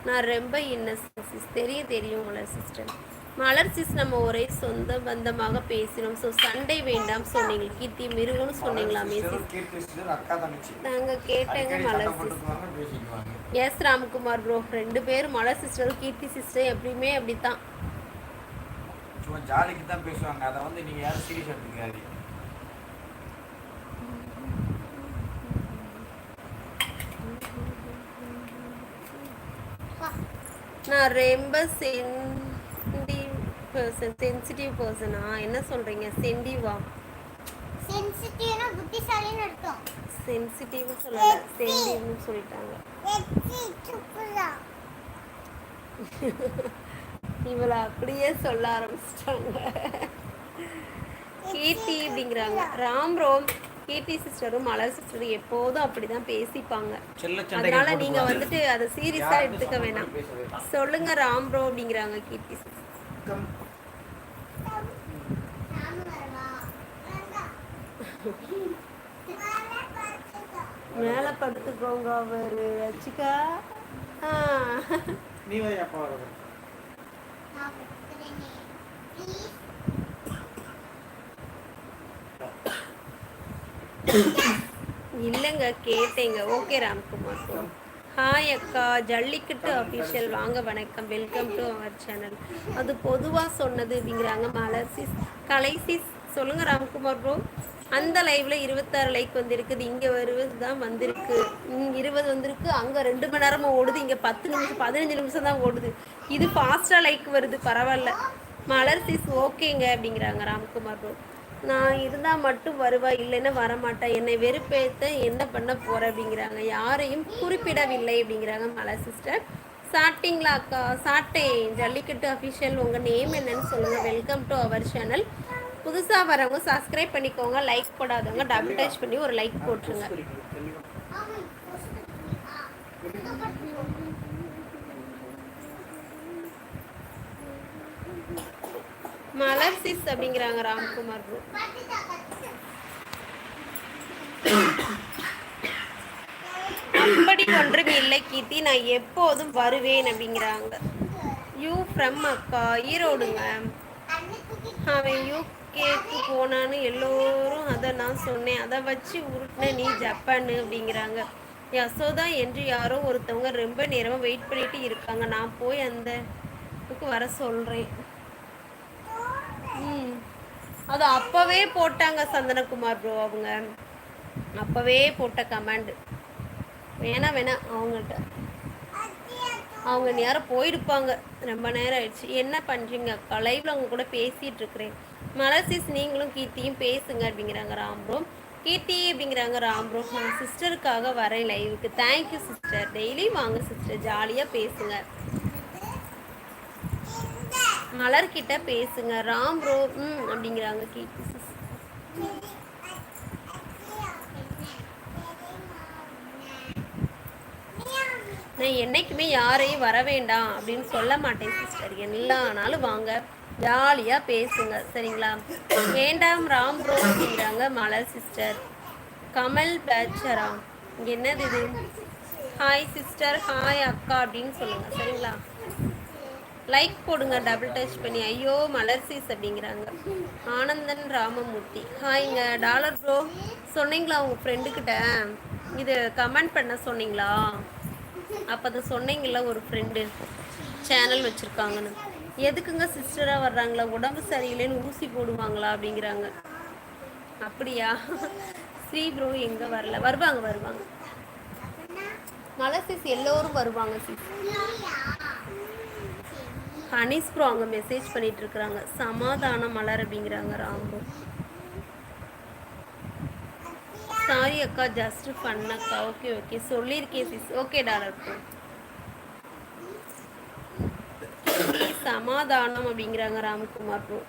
நான் ரொம்ப Innocent sis. தெரியும் தெரியும் மலர் சிஸ்டர். மலர் சிஸ் நம்ம ஒரே சொந்த பந்தமாக பேசினோம். ஸோ சண்டை வேண்டாம் சொன்னீங்க. கீர்த்தி மிருகம்னு சொன்னீங்களாமே சிஸ். நாங்கள் கேட்டேங்க மலர் சிஸ். எஸ் ராம்குமார் ப்ரோ, 2 பேரும் மலர் சிஸ்டரும் கீர்த்தி சிஸ்டர் எப்படியுமே அப்படித்தான். சும்மா ஜாலிக்கு தான் பேசுவாங்க. அதை வந்து நீங்கள் யாரும் சீரியஸ் எடுத்துக்காதீங்க. நான் ரொம்ப சென்சிட்டிவ் பர்சனா? என்ன சொல்றீங்க? சென்டிவா? சென்சிட்டிவ்னா புத்திசாலின்னு அர்த்தம். சென்சிட்டிவ் சொல்லல, சென்டிவ்னு சொல்லிட்டாங்க. இவளை அப்படியே சொல்ல ஆரம்பிச்சிட்டாங்க. கீர்த்தி அப்படிங்கிறாங்க. ராம் ரோம். கீர்த்தி சிஸ்டரும் மலர் சிஸ்டரும் எப்போதும் அப்படிதான் பேசிப்பாங்க. அதனால நீங்க வந்துட்டு அதை சீரியஸா எடுத்துக்க வேணாம். சொல்லுங்க ராம் ப்ரோ அப்படிங்கிறாங்க கீர்த்தி சிஸ்டர். மேல படுத்துக்கோங்க அவரு அச்சிக்கா. நீ வை அப்பா வர. இல்லைங்க கேட்டேங்க. ஓகே ராம்குமார். ஹாய் அக்கா, ஜல்லிக்கட்டு அஃபிஷியல் வாங்க வணக்கம், வெல்கம் டு அவர் சேனல். அது பொதுவாக சொன்னது அப்படிங்கிறாங்க மலர் சிஸ். கலை சிஸ் சொல்லுங்க ராம்குமார் ப்ரோ. அந்த லைவ்ல 26 லைக் வந்திருக்குது. இங்கே 20 தான் வந்திருக்கு. 20 வந்திருக்கு. அங்கே 2 மணி நேரமாக ஓடுது. இங்கே 10 நிமிஷம் 15 நிமிஷம் தான் ஓடுது. இது ஃபாஸ்ட்டாக லைக் வருது. பரவாயில்ல. மலர் சிஸ் ஓகேங்க அப்படிங்கிறாங்க ராம்குமார் ப்ரோ. நான் இருந்தால் மட்டும் வருவா, இல்லைன்னா வரமாட்டா. என்னை வெறுப்பேற்ற என்ன பண்ண போகிற அப்படிங்கிறாங்க. யாரையும் குறிப்பிடவில்லை அப்படிங்கிறாங்க மலர் சிஸ்டர். சாப்பிட்டீங்களா அக்கா? சாப்பிட்டேன். ஜல்லிக்கட்டு அஃபிஷியல் உங்கள் நேம் என்னன்னு சொல்லுங்கள். Welcome to our channel. புதுசாக வரவங்க சப்ஸ்கிரைப் பண்ணிக்கோங்க. லைக் போடாதவங்க டபுள் டச் பண்ணி ஒரு லைக் போட்டுருங்க. மலர் சிஸ் அப்படிங்கிறாங்க ராம்குமார் ப்ரோ. அப்படி ஒன்றும் இல்லை கீர்த்தி, நான் எப்போதும் வருவேன் அப்படிங்கிறாங்க. யூ ஃப்ரம் அக்கா, ஈரோடுங்க. அவன் யூகேக்கு போனான்னு எல்லோரும் அதை நான் சொன்னேன். அதை வச்சு உருட்டின நீ ஜப்பான்னு அப்படிங்கிறாங்க. யசோதா என்று யாரோ ஒருத்தவங்க ரொம்ப நேரமாக வெயிட் பண்ணிட்டு இருக்காங்க. நான் போய் அந்த வர சொல்கிறேன். அது அப்போவே போட்டாங்க சந்தனகுமார் ப்ரோ. அவங்க அப்போவே போட்ட கமாண்டு. வேணா அவங்கள்ட்ட அவங்க நேரம் போயிருப்பாங்க. ரொம்ப நேரம் ஆயிடுச்சு. என்ன பண்ணுறீங்க அக்கா? லைவ்ல அவங்க கூட பேசிகிட்டு இருக்கிறேன். மலசிஸ் நீங்களும் கீர்த்தியும் பேசுங்க அப்படிங்கிறாங்க ராம்ப்ரோ. கீர்த்தி அப்படிங்கிறாங்க ராம்ப்ரோ. நான் சிஸ்டருக்காக வரேன் லைவுக்கு. Thank you sister. டெய்லி வாங்க சிஸ்டர், ஜாலியாக பேசுங்க. மலர்கிட்ட பேசுங்க ராம்ப்ரோ. அப்படிங்கிறாங்க கீர்த்தி சிஸ். நான் என்றைக்குமே யாரையும் வர வேண்டாம் அப்படின்னு சொல்ல மாட்டேன் சிஸ்டர். எல்லா நாளும் வாங்க, ஜாலியாக பேசுங்க சரிங்களா. வேண்டாம் ராம் ப்ரோ அப்படிங்கிறாங்க மலர் சிஸ்டர். கமல் பேச்சரா என்னது இது? ஹாய் சிஸ்டர், ஹாய் அக்கா அப்படின்னு சொல்லுங்கள் சரிங்களா. லைக் போடுங்க டபுள் டச் பண்ணி. ஐயோ மலர் சிஸ் அப்படிங்கிறாங்க. ஆனந்தன் ராமமூர்த்தி ஹாய்ங்க. டாலர் ப்ரோ சொன்னீங்களா உங்கள் ஃப்ரெண்டுக்கிட்ட இது கமெண்ட் பண்ண சொன்னீங்களா? அப்போ அதை சொன்னீங்களா ஒரு ஃப்ரெண்டு சேனல் வச்சுருக்காங்கன்னு. எதுக்குங்க சிஸ்டராக வர்றாங்களா? உடம்பு சரியில்லைன்னு ஊசி போடுவாங்களா அப்படிங்கிறாங்க. அப்படியா? ஸ்ரீ ப்ரோ எங்கே வரல? வருவாங்க. மலை சிஸ் எல்லோரும் வருவாங்க சிஸ். ஹனிஸ் ப்ரோ அங்கே மெசேஜ் பண்ணிட்டு இருக்கிறாங்க. சமாதானம் மலர் அப்படிங்கிறாங்க ராம்போ. சாரி அக்கா, ஜஸ்ட் ஃபன் அக்கா. ஓகே சொல்லியிருக்கேன் சிஸ். Okay dollar bro. சமாதானம் அப்படிங்கிறாங்க ராம்குமார் ப்ரோ.